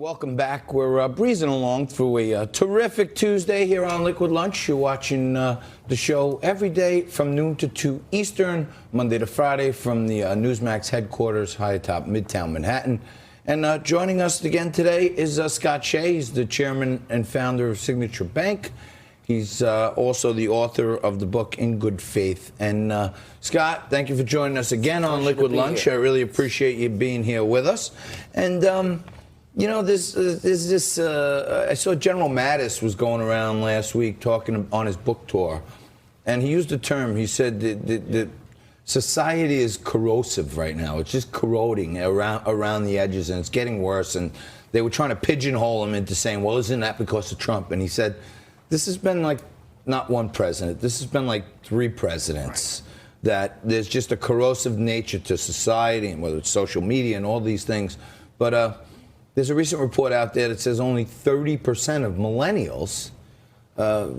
Welcome back. We're breezing along through a terrific Tuesday here on Liquid Lunch. You're watching the show every day from noon to 2 Eastern, Monday to Friday from the Newsmax headquarters high atop Midtown Manhattan. And joining us again today is Scott Shay. He's the chairman and founder of Signature Bank. He's also the author of the book In Good Faith. And Scott, thank you for joining us again on Liquid Lunch. I really appreciate you being here with us. And you know, I saw General Mattis was going around last week talking on his book tour, and he used a term. He said that society is corrosive right now. It's just corroding around the edges, and it's getting worse. And they were trying to pigeonhole him into saying, well, isn't that because of Trump? And he said, this has been like not one president. This has been like 3 presidents. Right. That there's just a corrosive nature to society, and whether it's social media and all these things. But there's a recent report out there that says only 30% of millennials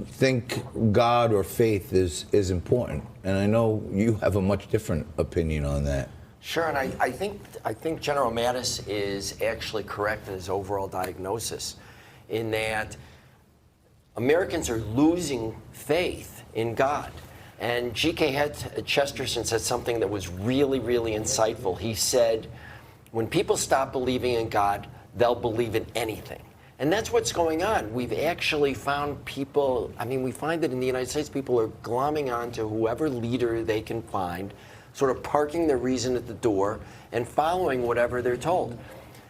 think God or faith is important. And I know you have a much different opinion on that. Sure, and I think General Mattis is actually correct in his overall diagnosis, in that Americans are losing faith in God. And G.K. Chesterton said something that was really, really insightful. He said, when people stop believing in God, they'll believe in anything. And that's what's going on. We've actually found people, I mean, we find that in the United States, people are glomming on to whoever leader they can find, sort of parking their reason at the door and following whatever they're told.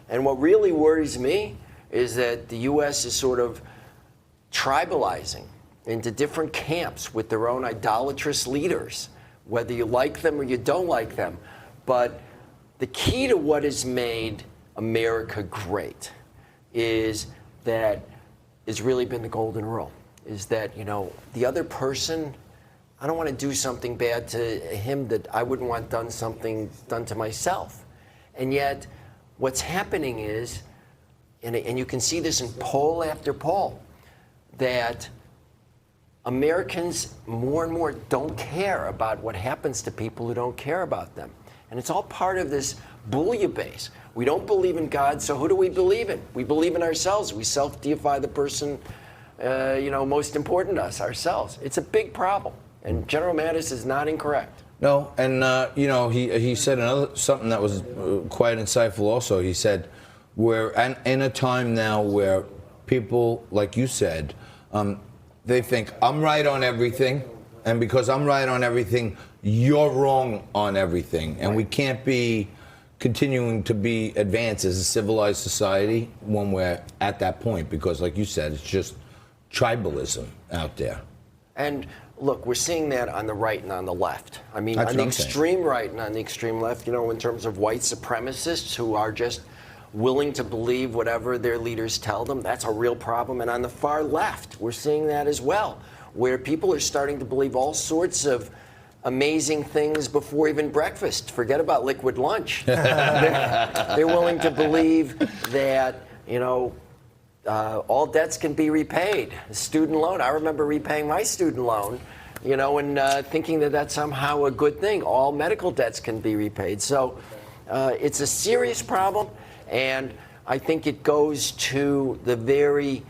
And what really worries me is that the U.S. is sort of tribalizing into different camps with their own idolatrous leaders, whether you like them or you don't like them. But the key to what has made America great is that it's really been the golden rule, is that, you know, the other person, I don't want to do something bad to him that I wouldn't want done to myself. And yet what's happening is, and you can see this in poll after poll, that Americans more and more don't care about what happens to people who don't care about them. And it's all part of this bouillabaisse. We don't believe in God, so who do we believe in? We believe in ourselves. We self-deify the person, most important to us, ourselves. It's a big problem, and General Mattis is not incorrect. No, and he said something that was quite insightful. Also, he said, we're in a time now where people, like you said, they think I'm right on everything, and because I'm right on everything, you're wrong on everything, and we can't be continuing to be advanced as a civilized society when we're at that point, because like you said, it's just tribalism out there. And look, we're seeing that on the right and on the left. I mean, on the extreme right and on the extreme left, you know, in terms of white supremacists who are just willing to believe whatever their leaders tell them, that's a real problem. And on the far left, we're seeing that as well, where people are starting to believe all sorts of amazing things before even breakfast. Forget about liquid lunch. They're willing to believe that, you know, all debts can be repaid. A student loan, I remember repaying my student loan, you know, and thinking that that's somehow a good thing. All medical debts can be repaid. So it's a serious problem, and I think it goes to the very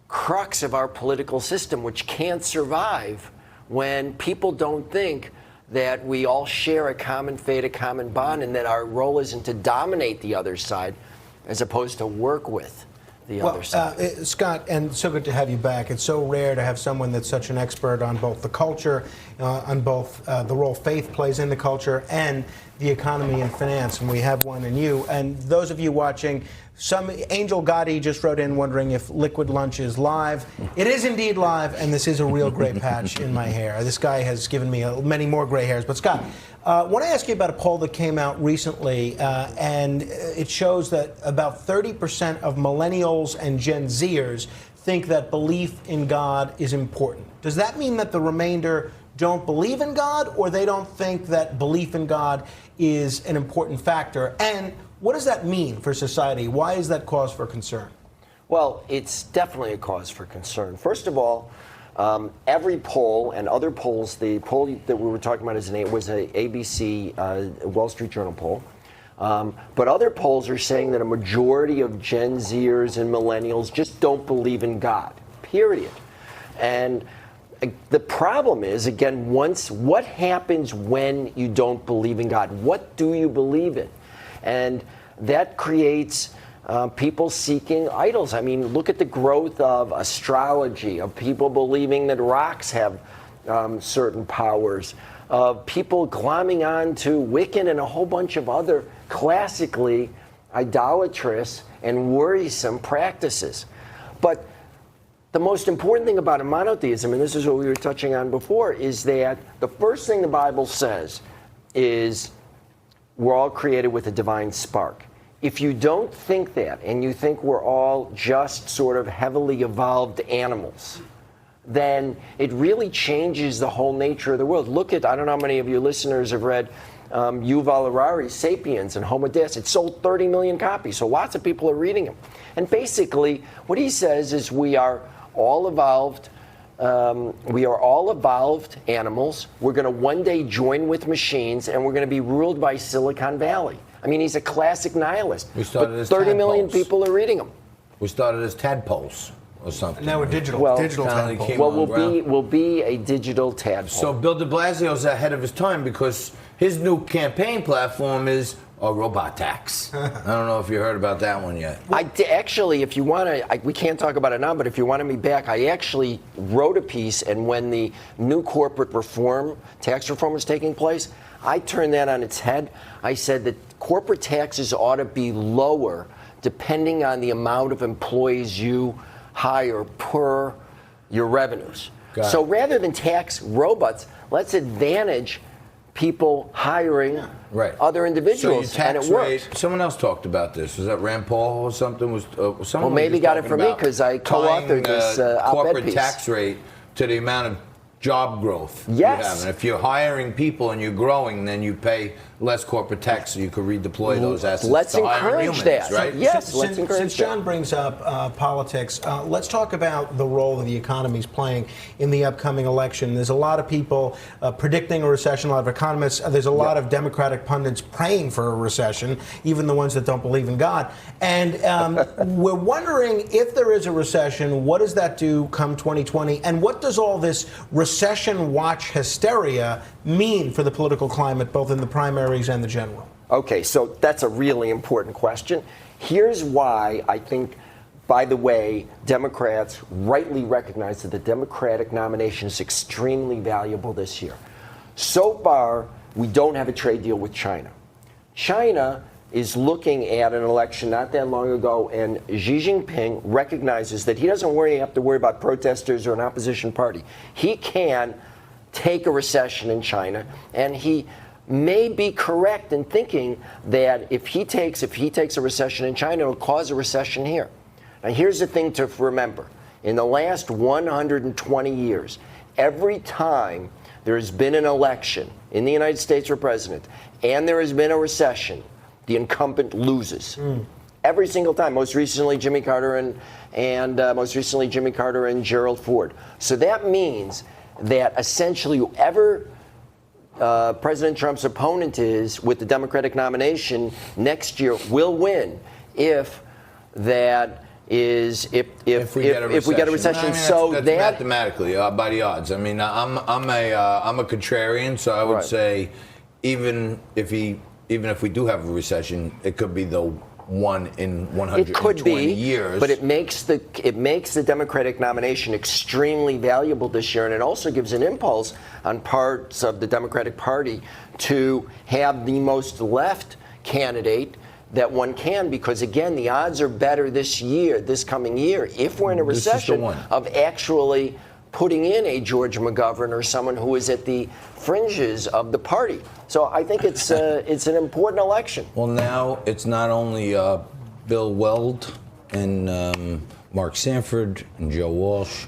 crux of our political system, which can't survive when people don't think that we all share a common fate, a common bond, and that our role isn't to dominate the other side as opposed to work with the other side. Scott, and so good to have you back. It's so rare to have someone that's such an expert on both the culture, on both the role faith plays in the culture and the economy and finance, and we have one in you. And those of you watching, some Angel Gotti just wrote in wondering if Liquid Lunch is live. It is indeed live, and this is a real gray patch in my hair. This guy has given me many more gray hairs. But Scott, I want to ask you about a poll that came out recently, and it shows that about 30% of millennials and Gen Zers think that belief in God is important. Does that mean that the remainder don't believe in God, or they don't think that belief in God is an important factor? And what does that mean for society? Why is that cause for concern? Well, it's definitely a cause for concern. First of all, every poll and other polls, the poll that we were talking about was an ABC Wall Street Journal poll, But other polls are saying that a majority of Gen Zers and millennials just don't believe in God, period. And the problem is, again, what happens when you don't believe in God? What do you believe in? And that creates people seeking idols. I mean, look at the growth of astrology, of people believing that rocks have certain powers, of people glomming on to Wiccan and a whole bunch of other classically idolatrous and worrisome practices. But the most important thing about a monotheism, and this is what we were touching on before, is that the first thing the Bible says is we're all created with a divine spark. If you don't think that, and you think we're all just sort of heavily evolved animals, then it really changes the whole nature of the world. Look at, I don't know how many of your listeners have read Yuval Harari's *Sapiens* and *Homo Deus*. It sold 30 million copies, so lots of people are reading him. And basically, what he says is we are all evolved. We are all evolved animals. We're going to one day join with machines, and we're going to be ruled by Silicon Valley. I mean, he's a classic nihilist. We started but as 30 million tadpoles. people are reading him. We started as tadpoles or something. Now we're digital. Well, digital finally tadpole. came Well, on we'll be a digital tadpole. So Bill de Blasio's ahead of his time because his new campaign platform is a robot tax. I don't know if you heard about that one yet. Actually, if you want to, we can't talk about it now, but if you wanted me back, I actually wrote a piece, and when the new corporate reform, tax reform was taking place, I turned that on its head. I said that corporate taxes ought to be lower depending on the amount of employees you hire per your revenues. So rather than tax robots, let's advantage people hiring other individuals, so your tax and it worked. rate, someone else talked about this. Was that Rand Paul or something? Someone Well, maybe was got it talking from me about 'cause I co-authored tying, this op-ed corporate piece. tax rate to the amount of job growth you Yes. have. And if you're hiring people and you're growing, then you pay less corporate tax, so you could redeploy those assets Let's to hiring encourage humans, that. right? Yes, let's Since encourage John that. brings up politics, let's talk about the role that the economy is playing in the upcoming election. There's a lot of people predicting a recession, a lot of economists. There's a lot of Democratic pundits praying for a recession, even the ones that don't believe in God. And we're wondering if there is a recession, what does that do come 2020? And what does all this recession watch hysteria mean for the political climate, both in the primaries and the general? Okay, so that's a really important question. Here's why I think, by the way, Democrats rightly recognize that the Democratic nomination is extremely valuable this year. So far, we don't have a trade deal with China. China is looking at an election not that long ago, and Xi Jinping recognizes that he doesn't have to worry about protesters or an opposition party. He can take a recession in China, and he may be correct in thinking that if he takes a recession in China, it'll cause a recession here. Now, here's the thing to remember. In the last 120 years, every time there has been an election in the United States for president and there has been a recession, the incumbent loses. Every single time. Most recently, Jimmy Carter and Gerald Ford. So that means that essentially whoever President Trump's opponent is with the Democratic nomination next year will win if we get a recession. I mean, So that's that mathematically by the odds. I mean, I'm a contrarian, so I would say even if we do have a recession, it could be the one in 120 years. But it makes the Democratic nomination extremely valuable this year, and it also gives an impulse on parts of the Democratic Party to have the most left candidate that one can, because again, the odds are better this coming year, if we're in a recession, of actually putting in a George McGovern or someone who is at the fringes of the party. So I think it's an important election. Well, now it's not only Bill Weld and Mark Sanford and Joe Walsh.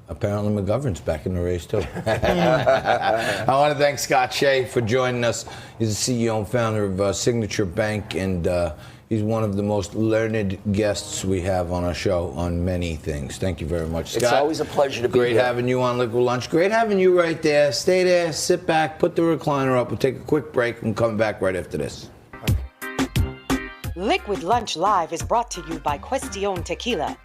Apparently McGovern's back in the race, too. I want to thank Scott Shay for joining us. He's the CEO and founder of Signature Bank, and he's one of the most learned guests we have on our show on many things. Thank you very much, Scott. It's always a pleasure to be here. Great having you on Liquid Lunch. Great having you right there. Stay there, sit back, put the recliner up. We'll take a quick break and come back right after this. Okay. Liquid Lunch Live is brought to you by Question Tequila.